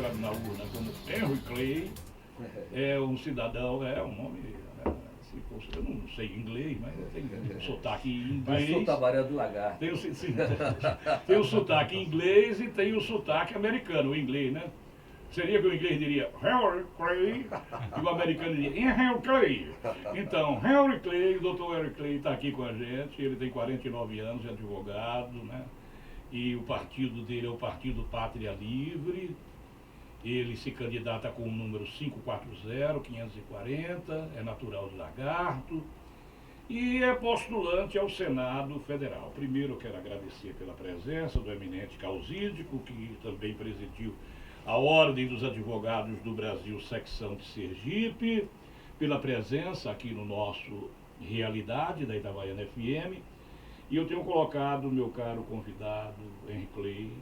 registrado na urna como Henry Clay, é um cidadão, é um nome, se fosse, eu não sei inglês, mas tem um sotaque em Mas sou inglês. Tabaré do Lagarto. Tem tem o sotaque inglês e tem o sotaque americano, o inglês, né? Seria que o inglês diria Henry Clay e o americano diria Henry Clay. Então, Henry Clay, o doutor Henry Clay está aqui com a gente, ele tem 49 anos, é advogado, né? E o partido dele é o Partido Pátria Livre. Ele se candidata com o número 540, é natural de Lagarto e é postulante ao Senado Federal. Primeiro eu quero agradecer pela presença do eminente causídico, que também presidiu a Ordem dos Advogados do Brasil, secção de Sergipe, pela presença aqui no nosso Realidade da Itabaiana FM. E eu tenho colocado meu caro convidado, Henry Clay,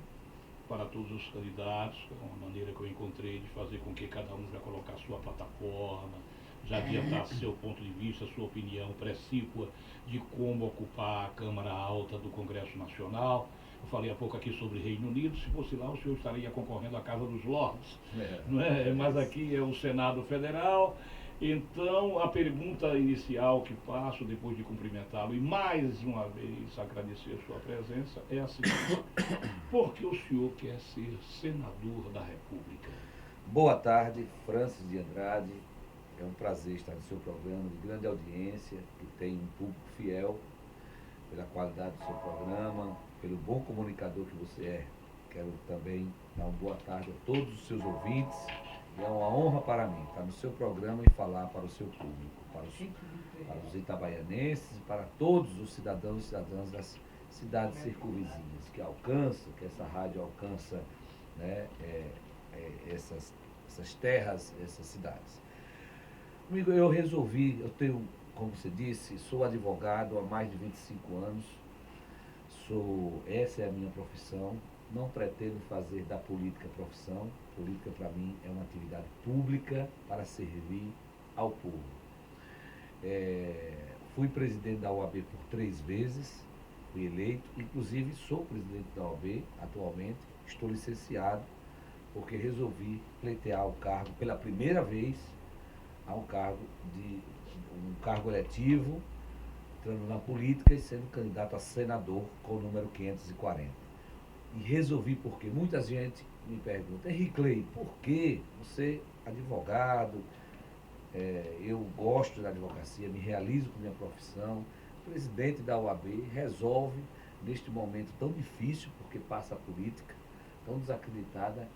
para todos os candidatos, uma maneira que eu encontrei de fazer com que cada um já colocar sua plataforma, já adiantasse seu ponto de vista, sua opinião precípua de como ocupar a Câmara Alta do Congresso Nacional. Eu falei há pouco aqui sobre Reino Unido, se fosse lá o senhor estaria concorrendo à Casa dos Lordes, não é? Mas aqui é o Senado Federal. Então, a pergunta inicial que faço, depois de cumprimentá-lo e mais uma vez agradecer a sua presença, é a seguinte: por que o senhor quer ser senador da República? Boa tarde, Francis de Andrade. É um prazer estar no seu programa de grande audiência, que tem um público fiel, pela qualidade do seu programa, pelo bom comunicador que você é. Quero também dar uma boa tarde a todos os seus ouvintes. É uma honra para mim estar no seu programa e falar para o seu público, para os itabaianenses e para todos os cidadãos e cidadãs das cidades circunvizinhas, que essa rádio alcança, né, essas terras, essas cidades. Amigo, eu tenho, como você disse, sou advogado há mais de 25 anos, essa é a minha profissão. Não pretendo fazer da política profissão. Política, para mim, é uma atividade pública para servir ao povo. Fui presidente da OAB por 3 vezes, fui eleito, inclusive sou presidente da OAB atualmente, estou licenciado, porque resolvi pleitear o cargo pela primeira vez, a um cargo eletivo, entrando na política e sendo candidato a senador com o número 540. E resolvi porque muita gente me pergunta: Henry Clay, por que você, advogado, eu gosto da advocacia, me realizo com minha profissão, presidente da OAB, resolve, neste momento tão difícil, porque passa a política, tão desacreditada,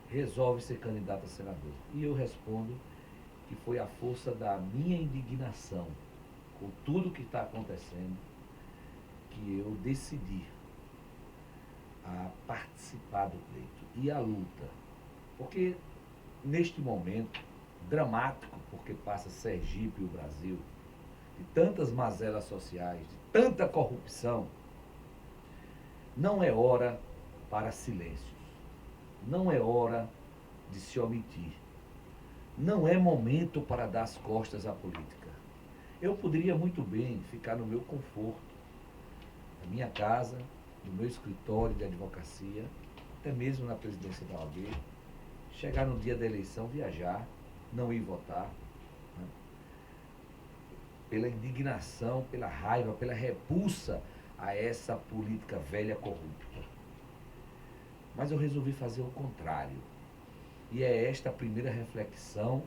resolve ser candidato a senador? E eu respondo que foi a força da minha indignação com tudo que está acontecendo que eu decidi a participar do pleito e a luta. Porque neste momento dramático, porque passa Sergipe e o Brasil, de tantas mazelas sociais, de tanta corrupção, não é hora para silêncios, não é hora de se omitir, não é momento para dar as costas à política. Eu poderia muito bem ficar no meu conforto, na minha casa, no meu escritório de advocacia, até mesmo na presidência da OAB, chegar no dia da eleição, viajar, não ir votar, né? Pela indignação, pela raiva, pela repulsa a essa política velha corrupta. Mas eu resolvi fazer o contrário. E é esta a primeira reflexão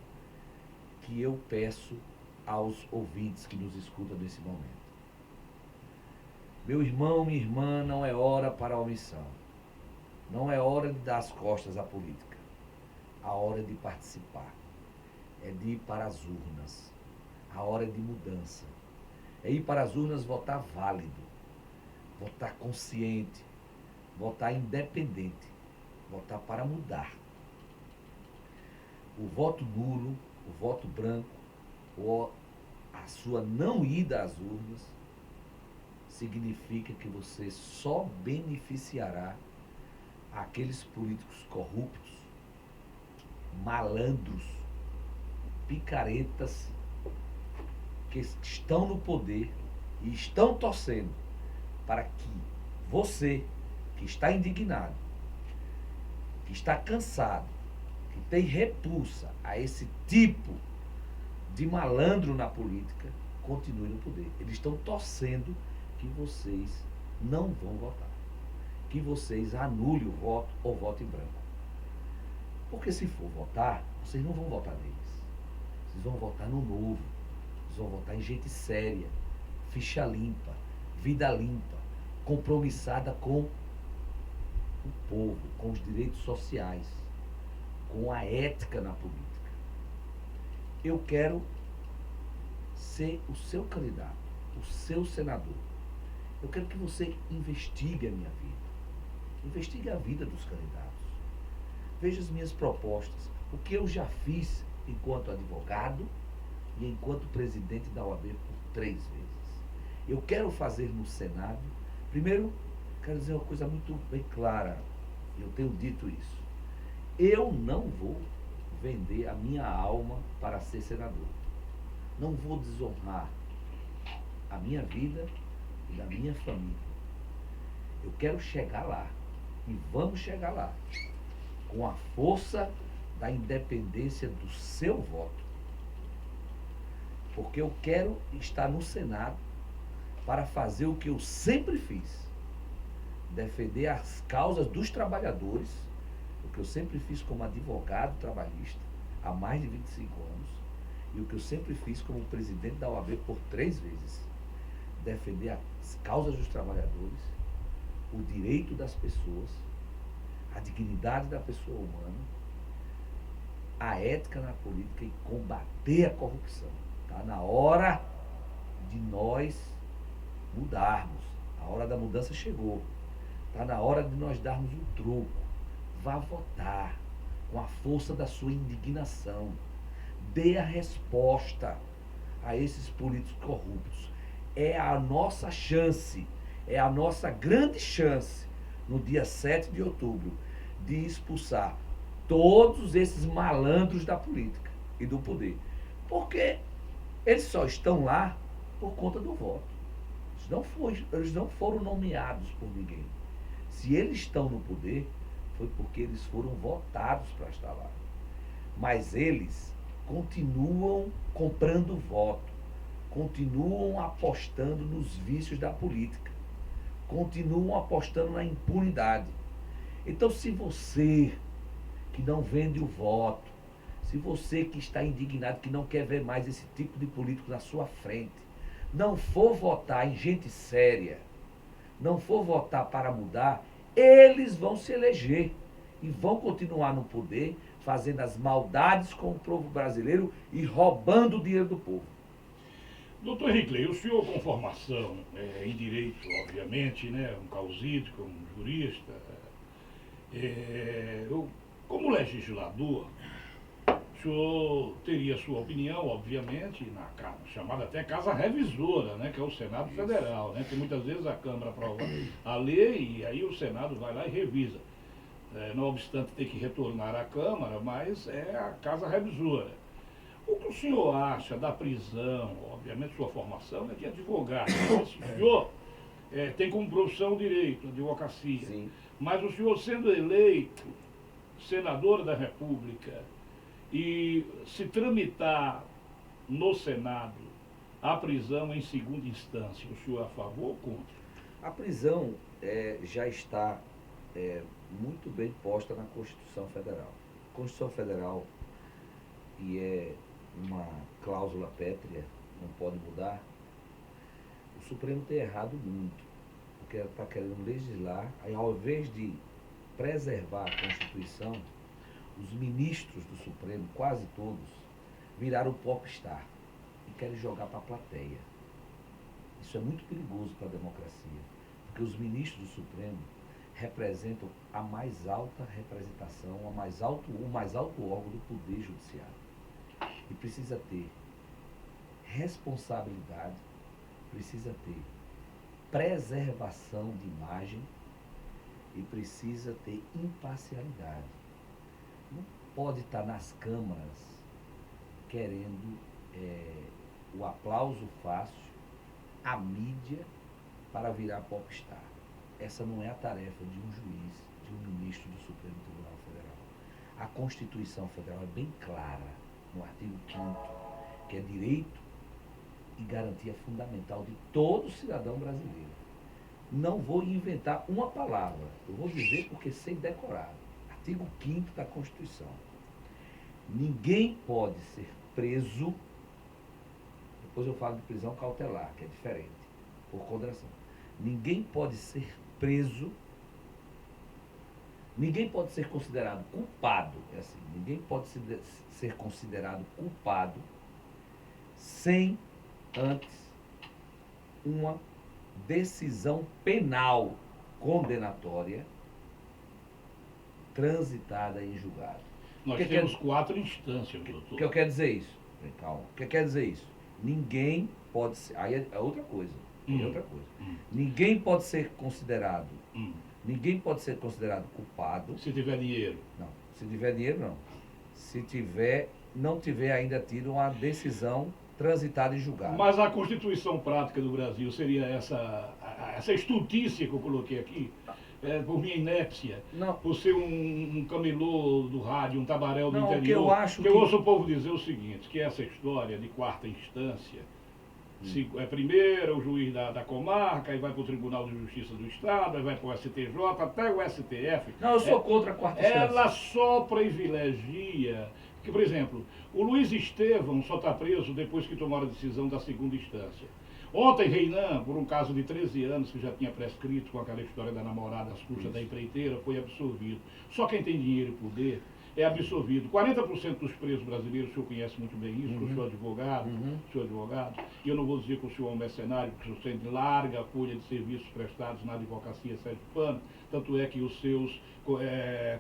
que eu peço aos ouvintes que nos escutam nesse momento. Meu irmão, minha irmã, não é hora para a omissão. Não é hora de dar as costas à política. A hora de participar. É de ir para as urnas. A hora é de mudança. É ir para as urnas votar válido. Votar consciente. Votar independente. Votar para mudar. O voto nulo, o voto branco, ou a sua não ida às urnas, significa que você só beneficiará aqueles políticos corruptos, malandros, picaretas, que estão no poder e estão torcendo para que você, que está indignado, que está cansado, que tem repulsa a esse tipo de malandro na política, continue no poder. Eles estão torcendo que vocês não vão votar, que vocês anulem o voto ou votem em branco. Porque se for votar, vocês não vão votar neles. Vocês vão votar no novo. Vocês vão votar em gente séria, ficha limpa, vida limpa, compromissada com o povo, com os direitos sociais, com a ética na política. Eu quero ser o seu candidato, o seu senador. Eu quero que você investigue a minha vida. Investigue a vida dos candidatos. Veja as minhas propostas, o que eu já fiz enquanto advogado e enquanto presidente da OAB por 3 vezes. Eu quero fazer no Senado. Primeiro, quero dizer uma coisa muito bem clara. Eu tenho dito isso. Eu não vou vender a minha alma para ser senador. Não vou desonrar a minha vida e da minha família. Eu quero chegar lá. E vamos chegar lá. Com a força da independência do seu voto. Porque eu quero estar no Senado para fazer o que eu sempre fiz. Defender as causas dos trabalhadores, o que eu sempre fiz como advogado trabalhista há mais de 25 anos, e o que eu sempre fiz como presidente da OAB por 3 vezes. Defender as causas dos trabalhadores, o direito das pessoas, a dignidade da pessoa humana, a ética na política e combater a corrupção. Está na hora de nós mudarmos. A hora da mudança chegou. Está na hora de nós darmos um troco. Vá votar com a força da sua indignação. Dê a resposta a esses políticos corruptos. É a nossa chance, é a nossa grande chance, no dia 7 de outubro, de expulsar todos esses malandros da política e do poder. Porque eles só estão lá por conta do voto. Eles não foram nomeados por ninguém. Se eles estão no poder, foi porque eles foram votados para estar lá. Mas eles continuam comprando voto, continuam apostando nos vícios da política, continuam apostando na impunidade. Então, se você que não vende o voto, se você que está indignado, que não quer ver mais esse tipo de político na sua frente, não for votar em gente séria, não for votar para mudar, eles vão se eleger e vão continuar no poder, fazendo as maldades com o povo brasileiro e roubando o dinheiro do povo. Doutor Hinckley, o senhor com formação em direito, obviamente, né, um causídico, um jurista, como legislador, o senhor teria sua opinião, obviamente, na chamada até Casa Revisora, né, que é o Senado Federal, né, que muitas vezes a Câmara aprova a lei e aí o Senado vai lá e revisa. Não obstante ter que retornar à Câmara, mas é a Casa Revisora. O que o senhor acha da prisão? Obviamente sua formação é de advogado, mas o senhor tem como profissão direito, advocacia. Sim. Mas o senhor sendo eleito senador da República e se tramitar no Senado a prisão em segunda instância, o senhor é a favor ou contra? A prisão já está muito bem posta na Constituição Federal. A Constituição Federal, que é uma cláusula pétrea, não pode mudar, o Supremo tem errado muito, porque está querendo legislar, aí ao invés de preservar a Constituição, os ministros do Supremo, quase todos, viraram popstar e querem jogar para a plateia. Isso é muito perigoso para a democracia, porque os ministros do Supremo representam a mais alta representação, o mais alto órgão do Poder Judiciário. E precisa ter responsabilidade, precisa ter preservação de imagem e precisa ter imparcialidade. Não pode estar nas câmaras querendo o aplauso fácil, a mídia, para virar popstar. Essa não é a tarefa de um juiz, de do ministro do Supremo Tribunal Federal. A Constituição Federal é bem clara, no artigo 5º, que é direito e garantia fundamental de todo cidadão brasileiro. Não vou inventar uma palavra, eu vou dizer porque sei decorar. Artigo 5º da Constituição. Ninguém pode ser preso, depois eu falo de prisão cautelar, que é diferente, por condenação. Ninguém pode ser preso, ninguém pode ser considerado culpado, é assim, ninguém pode ser considerado culpado sem antes uma decisão penal condenatória transitada em julgado. Nós temos 4 instâncias, doutor. O que eu quero dizer isso? Calma. O que quer dizer isso? Ninguém pode ser. Aí é outra coisa. É outra coisa. Ninguém pode ser considerado. Ninguém pode ser considerado culpado. Se tiver dinheiro. Não. Se tiver dinheiro, não. Se tiver, não tiver ainda tido uma decisão transitada em julgado. Mas a Constituição prática do Brasil seria essa estultícia que eu coloquei aqui, por minha inépcia, Não. por ser um camelô do rádio, um tabaréu do interior. Que eu acho que eu ouço o povo dizer o seguinte, que essa história de 4ª instância, primeiro o juiz da comarca, aí vai para o Tribunal de Justiça do Estado, aí vai para o STJ, até o STF. Não, eu sou contra a 4ª instância. Ela só privilegia. Que, por exemplo, o Luiz Estevão só está preso depois que tomaram a decisão da 2ª instância. Ontem, Reinan, por um caso de 13 anos que já tinha prescrito com aquela história da namorada às custas da empreiteira, foi absolvido. Só quem tem dinheiro e poder é absolvido. 40% dos presos brasileiros, o senhor conhece muito bem isso, que o senhor é advogado, e eu não vou dizer que o senhor é um mercenário, porque o senhor tem larga folha de serviços prestados na advocacia sergipana, tanto é que os seus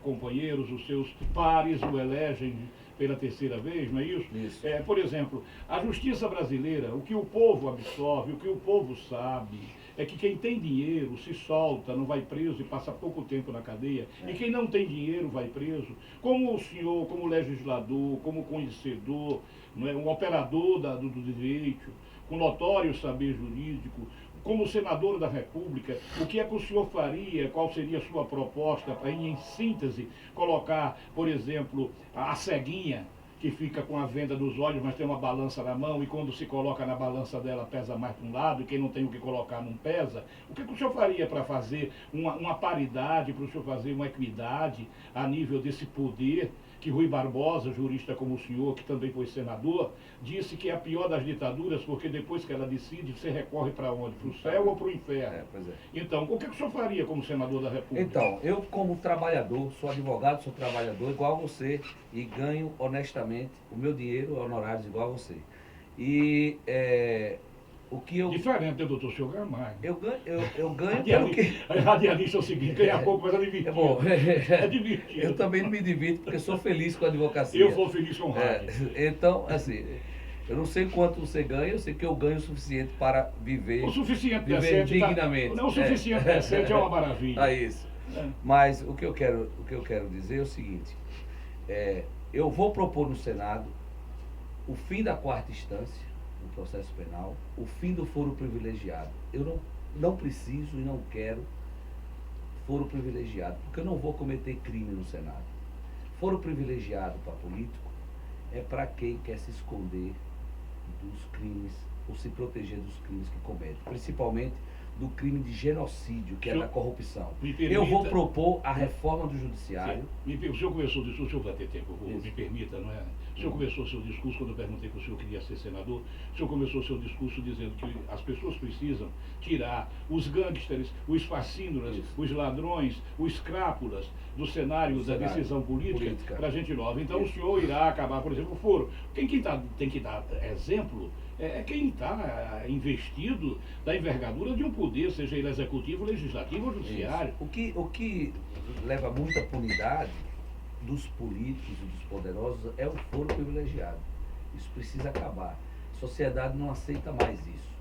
companheiros, os seus pares o elegem pela 3ª vez, não é isso? Isso. Por exemplo, a justiça brasileira, o que o povo absorve, o que o povo sabe, é que quem tem dinheiro se solta, não vai preso e passa pouco tempo na cadeia, e quem não tem dinheiro vai preso. Como o senhor, como legislador, como conhecedor, não é? Um operador do direito, com notório saber jurídico, como senador da República, o que é que o senhor faria, qual seria a sua proposta para, em síntese, colocar, por exemplo, a ceguinha, que fica com a venda nos olhos, mas tem uma balança na mão, e quando se coloca na balança dela pesa mais para um lado, e quem não tem o que colocar não pesa. O que o senhor faria para fazer uma paridade, para o senhor fazer uma equidade a nível desse poder que Rui Barbosa, jurista como o senhor, que também foi senador, disse que é a pior das ditaduras, porque depois que ela decide, você recorre para onde? Para o céu ou para o inferno? Pois é. Então, o que o senhor faria como senador da República? Então, eu como trabalhador, sou advogado, sou trabalhador igual a você e ganho honestamente o meu dinheiro, honorários igual a você. E o que eu... Diferente, né, doutor? O senhor ganha mais. Eu ganho pelo que... Radialista é o seguinte, ganha pouco, mas é divertido. É bom. É divertido. Eu também não me divirto porque sou feliz com a advocacia. Eu sou feliz com o rádio. Então, assim, eu não sei quanto você ganha, eu sei que eu ganho o suficiente para viver, O suficiente viver decente. dignamente. Não, o suficiente decente é uma maravilha. É isso. Mas o que eu quero dizer é o seguinte, eu vou propor no Senado o fim da 4ª instância no processo penal, o fim do foro privilegiado. Eu não preciso e não quero foro privilegiado, porque eu não vou cometer crime no Senado. Foro privilegiado para político é para quem quer se esconder dos crimes ou se proteger dos crimes que comete, principalmente do crime de genocídio, que é da corrupção. Eu vou propor a reforma do judiciário. O senhor começou o discurso, o senhor vai ter tempo, me permita, não é? O senhor começou o seu discurso, quando eu perguntei que o senhor queria ser senador, o senhor começou o seu discurso dizendo que as pessoas precisam tirar os gangsters, os fascínoras, os ladrões, os crápulas do cenário da decisão política para a gente nova. Então o senhor irá acabar, por exemplo, o foro. Quem tem que dar exemplo é quem está investido da envergadura de um poder, seja ele executivo, legislativo ou judiciário. O que leva muita punidade dos políticos e dos poderosos é o foro privilegiado. Isso precisa acabar. A sociedade não aceita mais isso.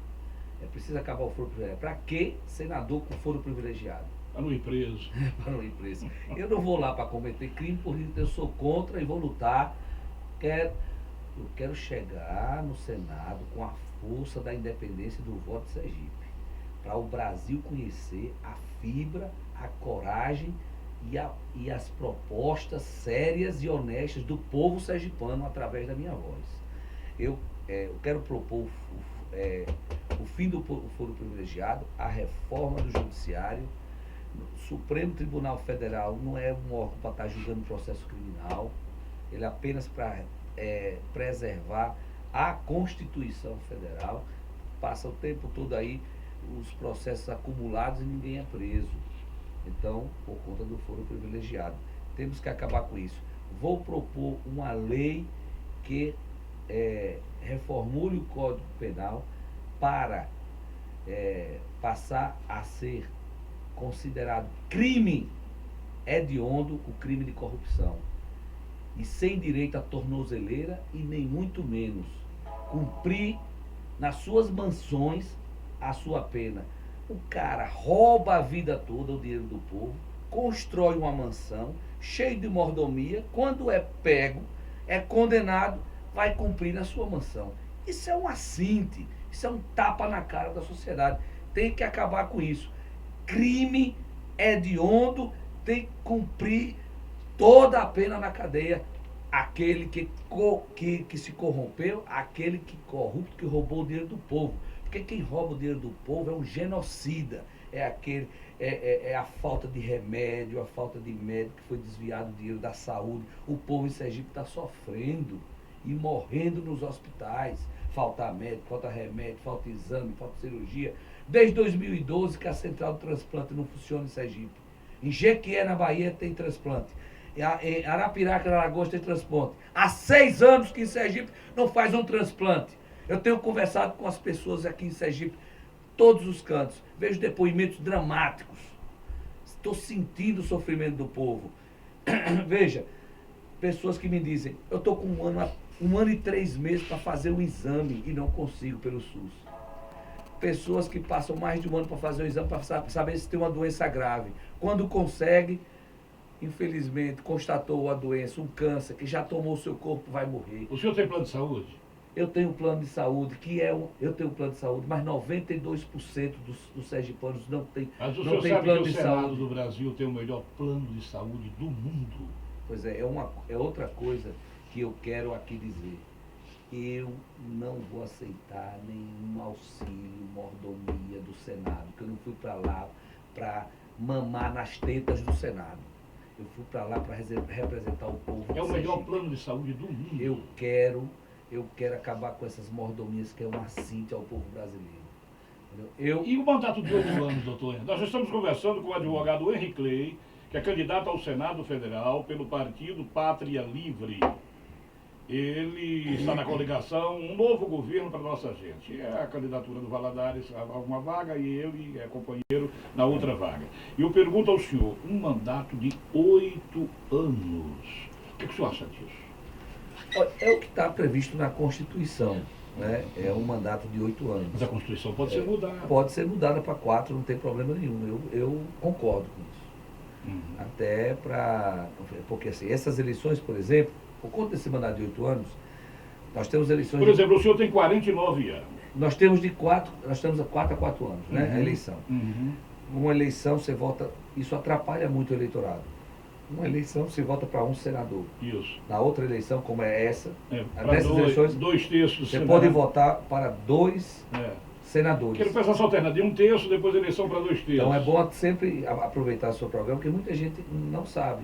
É preciso acabar o foro privilegiado. Para que senador com foro privilegiado? Para não ir preso. Para não ir preso. Eu não vou lá para cometer crime, porque eu sou contra e vou lutar. Eu quero chegar no Senado com a força da independência do voto de Sergipe, para o Brasil conhecer a fibra, a coragem e as propostas sérias e honestas do povo sergipano através da minha voz. Eu quero propor o fim do foro privilegiado, a reforma do judiciário. O Supremo Tribunal Federal não é um órgão para estar julgando processo criminal, ele é apenas para preservar a Constituição Federal. Passa o tempo todo aí os processos acumulados e ninguém é preso. Então, por conta do foro privilegiado, temos que acabar com isso. Vou propor uma lei que reformule o Código Penal para passar a ser considerado crime hediondo o crime de corrupção. E sem direito à tornozeleira e nem muito menos cumprir nas suas mansões a sua pena. O cara rouba a vida toda o dinheiro do povo, constrói uma mansão, cheio de mordomia, quando é pego, é condenado, vai cumprir na sua mansão. Isso é um assinte, isso é um tapa na cara da sociedade. Tem que acabar com isso. Crime hediondo tem que cumprir toda a pena na cadeia. Aquele que se corrompeu, aquele que corrupto, que roubou o dinheiro do povo. Porque quem rouba o dinheiro do povo é um genocida. É a falta de remédio, a falta de médico que foi desviado o dinheiro da saúde. O povo em Sergipe está sofrendo e morrendo nos hospitais. Falta médico, falta remédio, falta exame, falta cirurgia. Desde 2012 que a central de transplante não funciona em Sergipe. Em Jequié, na Bahia, tem transplante. Em Arapiraca, na Alagoas, tem transplante. Há 6 anos que em Sergipe não faz um transplante. Eu tenho conversado com as pessoas aqui em Sergipe, todos os cantos. Vejo depoimentos dramáticos. Estou sentindo o sofrimento do povo. Veja, pessoas que me dizem, eu estou com um ano e 3 meses para fazer um exame e não consigo pelo SUS. Pessoas que passam mais de um ano para fazer o exame para saber se tem uma doença grave. Quando consegue, infelizmente, constatou a doença, um câncer, que já tomou o seu corpo, vai morrer. O senhor tem plano de saúde? Eu tenho um plano de saúde, eu tenho um plano de saúde, mas 92% dos sergipanos não tem plano de saúde. Mas o senhor sabe que o Senado do Brasil tem o melhor plano de saúde do mundo? Pois é outra coisa que eu quero aqui dizer. Eu não vou aceitar nenhum auxílio, mordomia do Senado, porque eu não fui para lá para mamar nas tetas do Senado. Eu fui para lá para representar o povo. É o melhor plano de saúde do mundo. Eu quero acabar com essas mordomias que é um assinte ao povo brasileiro. E o mandato de 8 anos, doutor? Nós já estamos conversando com o advogado Henry Clay, que é candidato ao Senado Federal pelo partido Pátria Livre. Ele está na coligação Um Novo Governo para Nossa Gente. É a candidatura do Valadares a uma vaga e ele é companheiro na outra vaga. E eu pergunto ao senhor, um mandato de 8 anos, o que o senhor acha disso? É o que está previsto na Constituição, né? É um mandato de 8 anos. Mas a Constituição pode ser mudada. Pode ser mudada para 4, não tem problema nenhum. Eu concordo com isso. Até para... Porque assim, essas eleições, por exemplo, por conta desse mandato de 8 anos, nós temos eleições... Por exemplo, o senhor tem 49 anos. Nós temos a 4 a 4 anos, né? A eleição. Uma eleição, você vota... Isso atrapalha muito o eleitorado. Uma eleição, você vota para um senador. Isso. Na outra eleição, como é essa, nessas eleições, 2 terços do Senado, você pode votar para 2 senadores. Quero pensar essa alternativa, 1 terço, depois a eleição para 2 terços. Então é bom sempre aproveitar o seu programa, porque muita gente não sabe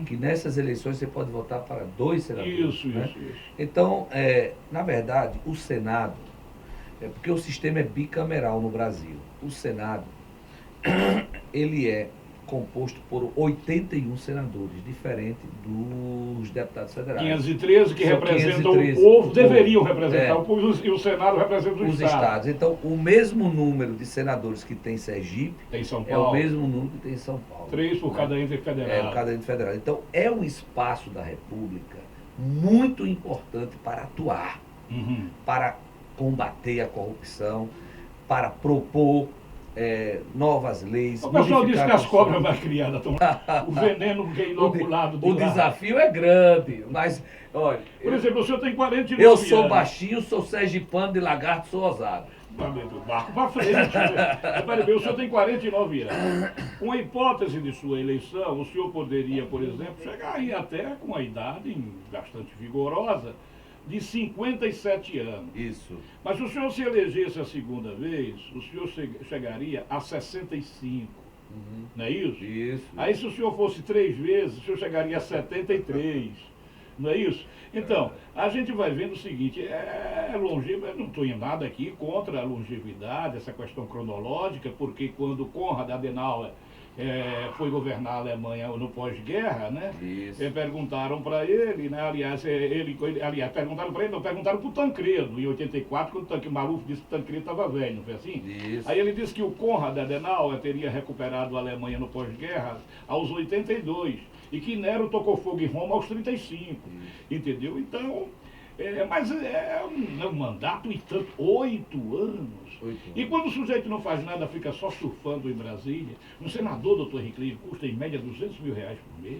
que nessas eleições você pode votar para 2 senadores. Isso. Então, na verdade, o Senado, porque o sistema é bicameral no Brasil, o Senado, ele é composto por 81 senadores, diferente dos deputados federais. 513 que São representam 513, o povo, deveriam representar o povo, e o Senado representa os estados. Então, o mesmo número de senadores que tem em Sergipe tem São Paulo, é o mesmo número que tem em São Paulo. 3 por cada ente federal. Por cada ente federal. Então, é um espaço da República muito importante para atuar, para combater a corrupção, para propor novas leis. O pessoal diz que as cobras mais criadas estão o veneno que é inoculado de O desafio é grande, mas, olha... Por exemplo, o senhor tem 49 Eu sou anos. baixinho, sou sergipano, de lagarto, sou ousado. O barco para frente. Repare bem, o senhor tem 49 anos. Com a hipótese de sua eleição, o senhor poderia, por exemplo, chegar aí até com a idade bastante vigorosa de 57 anos. Isso. Mas se o senhor se elegesse a segunda vez, o senhor chegaria a 65. Não é isso? Isso. Aí se o senhor fosse 3 vezes, o senhor chegaria a 73. Não é isso? Então, a gente vai vendo o seguinte, longevo, eu não estou em nada aqui contra a longevidade, essa questão cronológica, porque quando Konrad Adenauer foi governar a Alemanha no pós-guerra, né? Perguntaram para ele, né? Aliás, perguntaram para ele, não, perguntaram para o Tancredo, em 84, quando o Maluf disse que o Tancredo estava velho, não foi assim? Isso. Aí ele disse que o Konrad Adenauer teria recuperado a Alemanha no pós-guerra aos 82, e que Nero tocou fogo em Roma aos 35, entendeu? Então, mas é um mandato e tanto, 8 anos. E quando o sujeito não faz nada, fica só surfando em Brasília, um senador, doutor Henrique, custa em média R$200 mil por mês.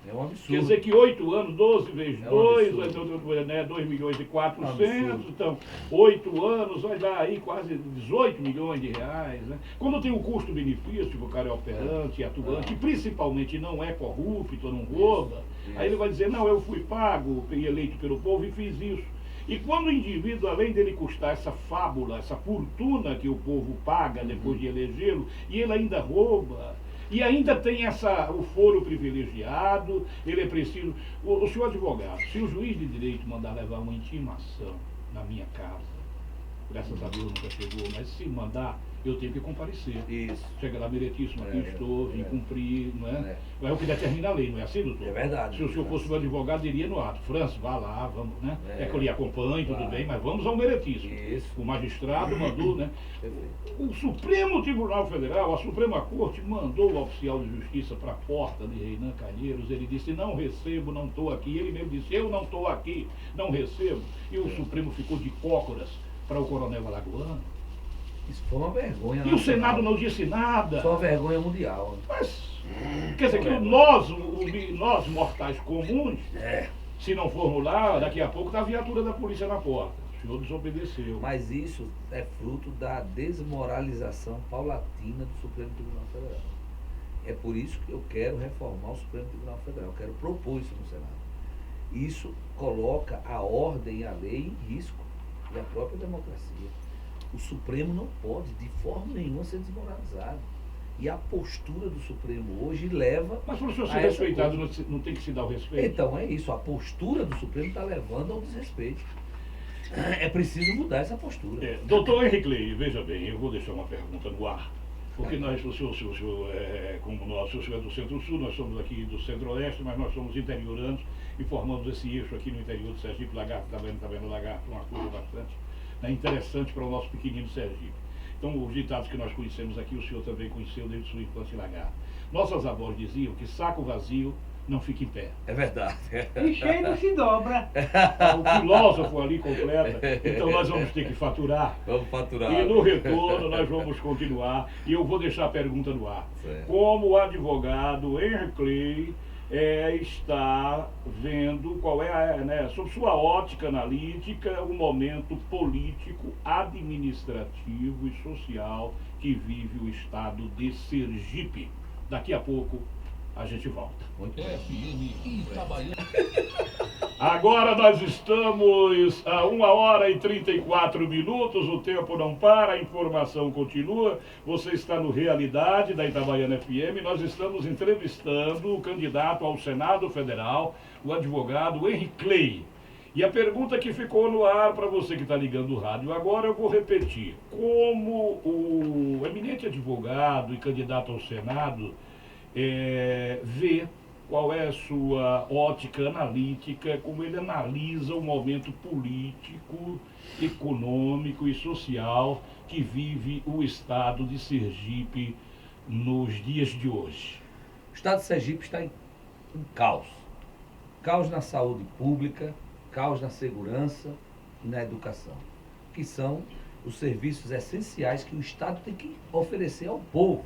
É um absurdo. Quer dizer que 8 anos, 12 vezes 2, um 2 milhões e 400, então 8 anos, vai dar aí quase 18 milhões de reais. Né? Quando tem o custo-benefício, o cara é operante, atuante, e principalmente não é corrupto, não rouba, aí ele vai dizer, não, eu fui pago, eleito pelo povo e fiz isso. E quando o indivíduo, além dele custar essa fábula, essa fortuna que o povo paga depois de elegê-lo, e ele ainda rouba, e ainda tem o foro privilegiado, ele é preciso... O senhor advogado, se o juiz de direito mandar levar uma intimação na minha casa, graças a Deus nunca chegou, mas se mandar, eu tenho que comparecer. Isso. Chega lá, meritíssimo, aqui estou, vim cumprir, não é? É o que determina a lei, não é assim, doutor? É verdade. Se o senhor fosse um advogado, diria no ato, França, vá lá, vamos, né? É que eu lhe acompanho, tudo bem, mas vamos ao meritíssimo. Isso. O magistrado mandou, né? O Supremo Tribunal Federal, a Suprema Corte, mandou o oficial de justiça para a porta de Reinan Calheiros. Ele disse, não recebo, não estou aqui. Ele mesmo disse, eu não estou aqui, não recebo. E o Supremo ficou de cócoras para o coronel Alagoano. Isso foi uma vergonha. E o Senado não disse nada. Foi uma vergonha mundial. Mas, quer dizer, que nós mortais comuns, se não formos lá, daqui a pouco está a viatura da polícia na porta. O senhor desobedeceu. Mas isso é fruto da desmoralização paulatina do Supremo Tribunal Federal. É por isso que eu quero reformar o Supremo Tribunal Federal. Eu quero propor isso no Senado. Isso coloca a ordem e a lei em risco e a própria democracia. O Supremo não pode, de forma nenhuma, ser desmoralizado. E a postura do Supremo hoje leva... Mas para o senhor ser respeitado, não tem que se dar o respeito? Então, é isso. A postura do Supremo está levando ao desrespeito. É preciso mudar essa postura. Doutor Henrique Ley, veja bem, eu vou deixar uma pergunta no ar. Porque nós, como o senhor é do Centro-Sul, nós somos aqui do Centro-Oeste, mas nós somos interioranos e formamos esse eixo aqui no interior de Sergipe. Lagarto, está vendo Lagarto, uma coisa bastante interessante para o nosso pequenino Sergipe. Então, os ditados que nós conhecemos aqui, o senhor também conheceu desde sua infância em Lagarto. Nossas avós diziam que saco vazio não fica em pé. É verdade. E cheio não se dobra. O filósofo ali completa. Então nós vamos ter que faturar. Vamos faturar. E no retorno nós vamos continuar. E eu vou deixar a pergunta no ar. Certo. Como o advogado Henrique Ley está vendo qual é, sob sua ótica analítica, o momento político, administrativo e social que vive o estado de Sergipe. Daqui a pouco a gente volta. Muito bem. Agora nós estamos a 1h34, o tempo não para, a informação continua. Você está no Realidade da Itabaiana FM. Nós estamos entrevistando o candidato ao Senado Federal, o advogado Henrique Ley. E a pergunta que ficou no ar para você que está ligando o rádio agora, eu vou repetir. Como o eminente advogado e candidato ao Senado vê qual é a sua ótica analítica, como ele analisa o momento político, econômico e social que vive o estado de Sergipe nos dias de hoje. O estado de Sergipe está em caos. Caos na saúde pública, caos na segurança e na educação, que são os serviços essenciais que o Estado tem que oferecer ao povo.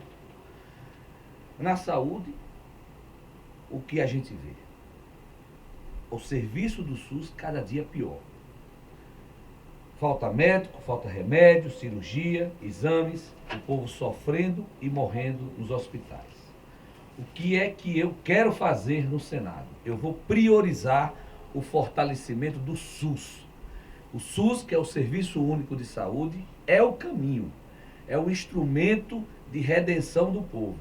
Na saúde, o que a gente vê? O serviço do SUS cada dia pior. Falta médico, falta remédio, cirurgia, exames, o povo sofrendo e morrendo nos hospitais. O que é que eu quero fazer no Senado? Eu vou priorizar o fortalecimento do SUS. O SUS, que é o Serviço Único de Saúde, é o caminho, é o instrumento de redenção do povo.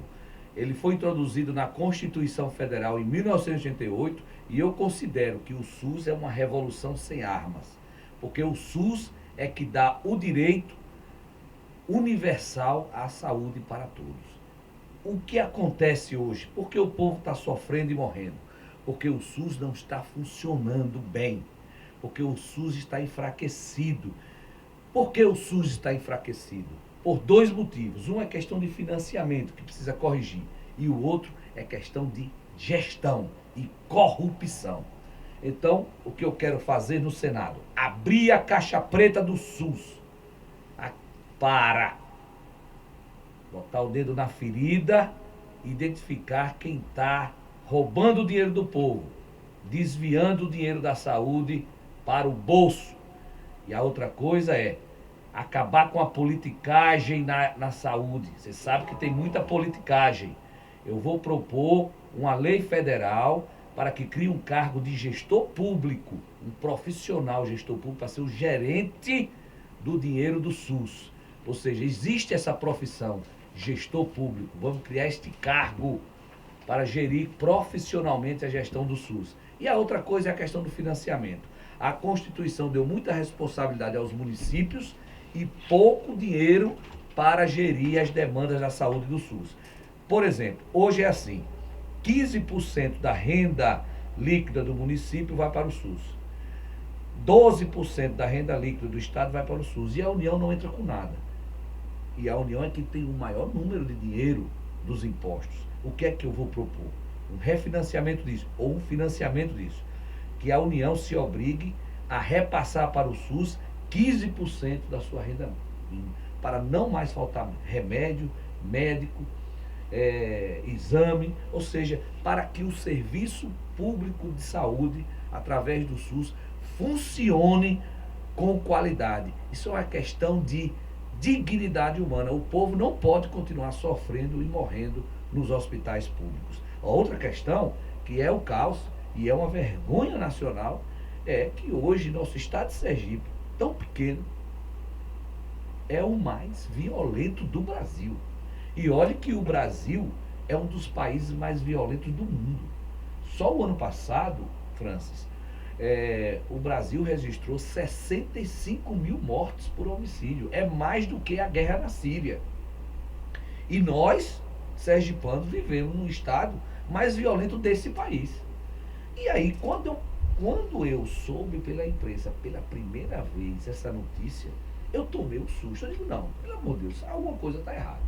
Ele foi introduzido na Constituição Federal em 1988 e eu considero que o SUS é uma revolução sem armas, porque o SUS é que dá o direito universal à saúde para todos. O que acontece hoje? Por que o povo está sofrendo e morrendo? Porque o SUS não está funcionando bem, porque o SUS está enfraquecido. Por que o SUS está enfraquecido? Por dois motivos. Um é questão de financiamento, que precisa corrigir, e o outro é questão de gestão e corrupção. Então, o que eu quero fazer no Senado? Abrir a caixa preta do SUS. Para botar o dedo na ferida, identificar quem está roubando o dinheiro do povo, desviando o dinheiro da saúde para o bolso. E a outra coisa é acabar com a politicagem na saúde. Você sabe que tem muita politicagem. Eu vou propor uma lei federal para que crie um cargo de gestor público, um profissional gestor público para ser o gerente do dinheiro do SUS. Ou seja, existe essa profissão, gestor público. Vamos criar este cargo para gerir profissionalmente a gestão do SUS. E a outra coisa é a questão do financiamento. A Constituição deu muita responsabilidade aos municípios e pouco dinheiro para gerir as demandas da saúde do SUS. Por exemplo, hoje é assim, 15% da renda líquida do município vai para o SUS. 12% da renda líquida do Estado vai para o SUS. E a União não entra com nada. E a União é que tem o maior número de dinheiro dos impostos. O que é que eu vou propor? Um refinanciamento disso, ou um financiamento disso. Que a União se obrigue a repassar para o SUS 15% da sua renda mínima, para não mais faltar remédio, médico, exame, ou seja, para que o serviço público de saúde, através do SUS, funcione com qualidade. Isso é uma questão de dignidade humana. O povo não pode continuar sofrendo e morrendo nos hospitais públicos. A outra questão, que é o caos, e é uma vergonha nacional, é que hoje nosso estado de Sergipe, tão pequeno, é o mais violento do Brasil. E olhe que o Brasil é um dos países mais violentos do mundo. Só o ano passado, Francis, o Brasil registrou 65 mil mortes por homicídio. É mais do que a guerra na Síria. E nós, sergipanos, vivemos num estado mais violento desse país. E aí, quando eu soube pela imprensa, pela primeira vez, essa notícia, eu tomei um susto. Eu digo, não, pelo amor de Deus, alguma coisa está errada.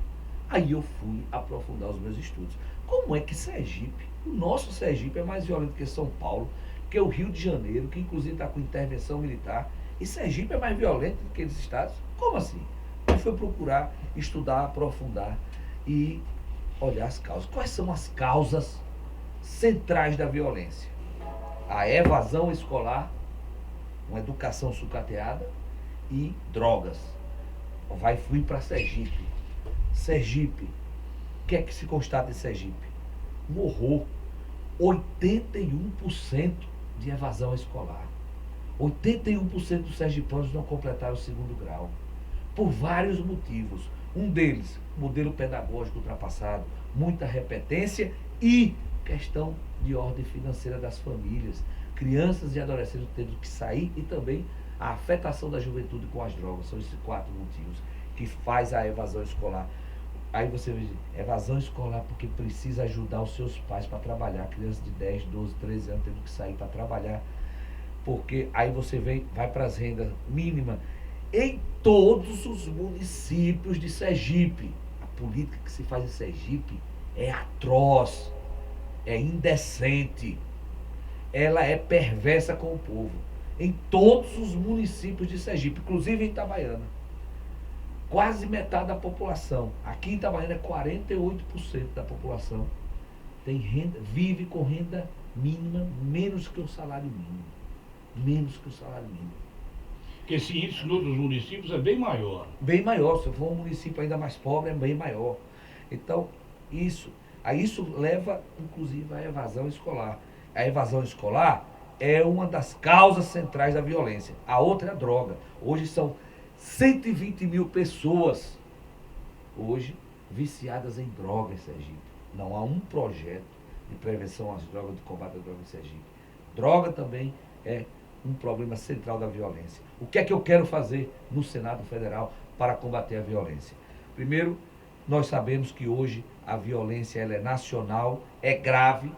Aí eu fui aprofundar os meus estudos. Como é que Sergipe, o nosso Sergipe é mais violento que São Paulo, que o Rio de Janeiro, que inclusive está com intervenção militar, e Sergipe é mais violento do que aqueles estados? Como assim? Eu fui procurar, estudar, aprofundar e olhar as causas. Quais são as causas centrais da violência? A evasão escolar, uma educação sucateada e drogas. Vai fluir para Sergipe. Sergipe, o que é que se constata em Sergipe? Um horror. 81% de evasão escolar. 81% dos sergipanos não completaram o segundo grau. Por vários motivos. Um deles, modelo pedagógico ultrapassado, muita repetência e questão de ordem financeira das famílias. Crianças e adolescentes tendo que sair e também a afetação da juventude com as drogas. São esses 4 motivos que faz a evasão escolar. Aí você vê, evasão escolar porque precisa ajudar os seus pais para trabalhar. Crianças de 10, 12, 13 anos tendo que sair para trabalhar. Porque aí você vai para as rendas mínimas em todos os municípios de Sergipe. A política que se faz em Sergipe é atroz, é indecente, ela é perversa com o povo. Em todos os municípios de Sergipe, inclusive em Itabaiana. Quase metade da população. Aqui em Itabaiana é 48% da população tem renda, vive com renda mínima menos que o salário mínimo. Menos que o salário mínimo. Porque esse índice em outros municípios é bem maior. Bem maior, se for um município ainda mais pobre, é bem maior. Então, isso leva, inclusive, à evasão escolar. A evasão escolar é uma das causas centrais da violência. A outra é a droga. Hoje são 120 mil pessoas hoje viciadas em droga em Sergipe. Não há um projeto de prevenção às drogas, de combate às drogas em Sergipe. Droga também é um problema central da violência. O que é que eu quero fazer no Senado Federal para combater a violência? Primeiro, nós sabemos que hoje a violência ela é nacional, é grave.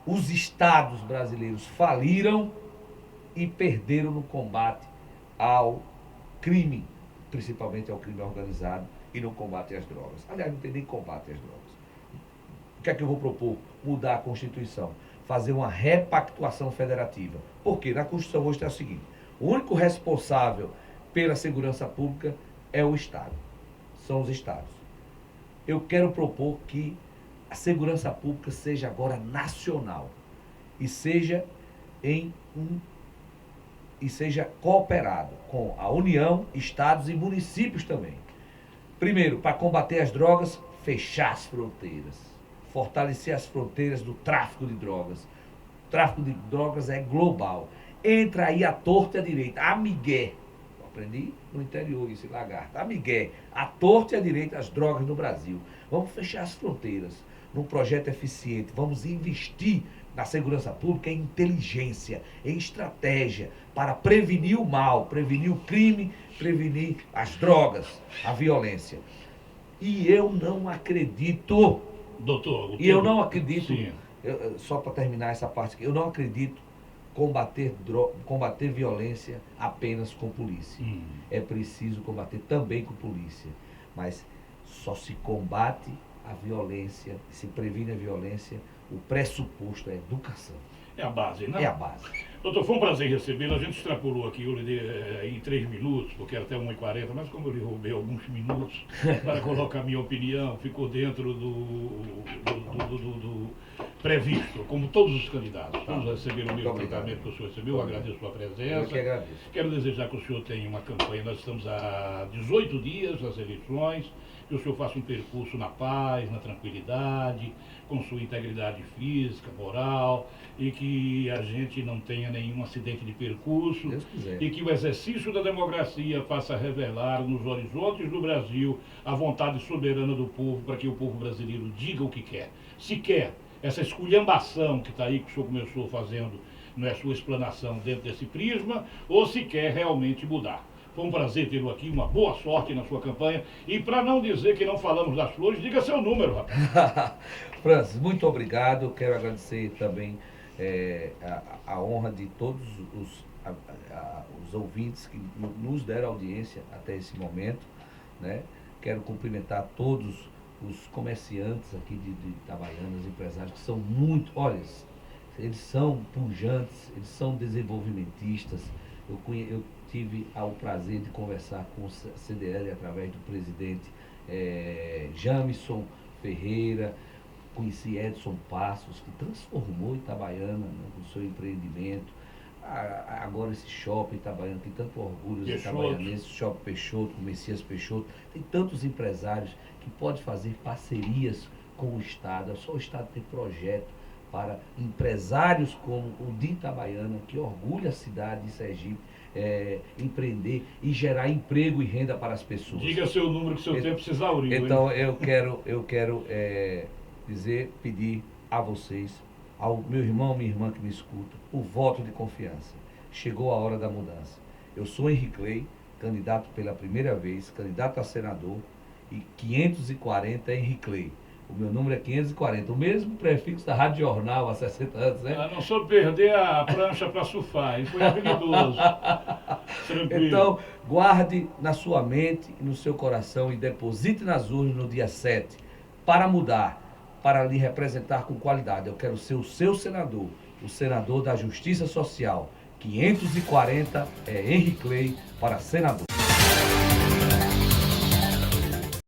Os estados brasileiros faliram e perderam no combate ao crime, principalmente ao crime organizado e no combate às drogas. Aliás, não tem nem combate às drogas. O que é que eu vou propor? Mudar a Constituição, fazer uma repactuação federativa. Porque na Constituição hoje está o seguinte: o único responsável pela segurança pública é o Estado, são os estados. Eu quero propor que a segurança pública seja agora nacional e seja cooperado com a União, estados e municípios também. Primeiro, para combater as drogas, fechar as fronteiras, fortalecer as fronteiras do tráfico de drogas. O tráfico de drogas é global. Entra aí a torta e a direita, a migué. Eu aprendi no interior esse lagarto. A migué, a torta e a direita, as drogas no Brasil. Vamos fechar as fronteiras num projeto eficiente. Vamos investir na segurança pública em inteligência, em estratégia, para prevenir o mal, prevenir o crime, prevenir as drogas, a violência. E eu não acredito, Doutor, eu não acredito, sim. Só para terminar essa parte aqui, eu não acredito combater violência apenas com polícia. É preciso combater também com polícia, mas só se combate a violência, se previne a violência, o pressuposto é a educação. É a base, né? É a base. Doutor, foi um prazer recebê-lo. A gente extrapolou aqui, eu lhe dei em 3 minutos, porque era até 1h40, mas como eu lhe roubei alguns minutos para colocar a minha opinião, ficou dentro do previsto, como todos os candidatos. Todos receberam o mesmo tratamento que o senhor recebeu. Eu agradeço a sua presença. Eu que agradeço. Quero desejar que o senhor tenha uma campanha. Nós estamos há 18 dias das eleições, que o senhor faça um percurso na paz, na tranquilidade, com sua integridade física, moral, e que a gente não tenha nenhum acidente de percurso, Deus quiser. e que o exercício da democracia faça revelar nos horizontes do Brasil a vontade soberana do povo, para que o povo brasileiro diga o que quer. Se quer essa esculhambação que está aí, que o senhor começou fazendo, não é sua explanação dentro desse prisma, ou se quer realmente mudar. Foi um prazer tê-lo aqui, uma boa sorte na sua campanha. E para não dizer que não falamos das flores, diga seu número, rapaz. Francis, muito obrigado. Quero agradecer também a honra de todos os ouvintes que nos deram audiência até esse momento, né? Quero cumprimentar todos os comerciantes aqui de Itabaiana, empresários que são muito, olha, eles são pujantes, eles são desenvolvimentistas. Eu tive o prazer de conversar com o CDL através do presidente Jamison Ferreira, conheci Edson Passos, que transformou Itabaiana, né, com o seu empreendimento. Agora esse shopping Itabaiana, tem tanto orgulho de itabaianenses, shopping Peixoto, com Messias Peixoto, tem tantos empresários que podem fazer parcerias com o Estado. Só o Estado tem projeto para empresários como o de Itabaiana, que orgulha a cidade de Sergipe, empreender e gerar emprego e renda para as pessoas. Diga seu número que seu tempo se exauriu. Então eu quero pedir a vocês, ao meu irmão, minha irmã que me escuta, o voto de confiança. Chegou a hora da mudança. Eu sou Henrique Clay, candidato pela primeira vez, candidato a senador, e 540 é Henrique Clay. O meu número é 540, o mesmo prefixo da Rádio Jornal há 60 anos, né? Não sou perder a prancha para surfar, ele foi habilidoso. Tranquilo. Então, guarde na sua mente e no seu coração e deposite nas urnas no dia 7 para mudar, para lhe representar com qualidade. Eu quero ser o seu senador, o senador da Justiça Social. 540 é Henrique Clay para senador.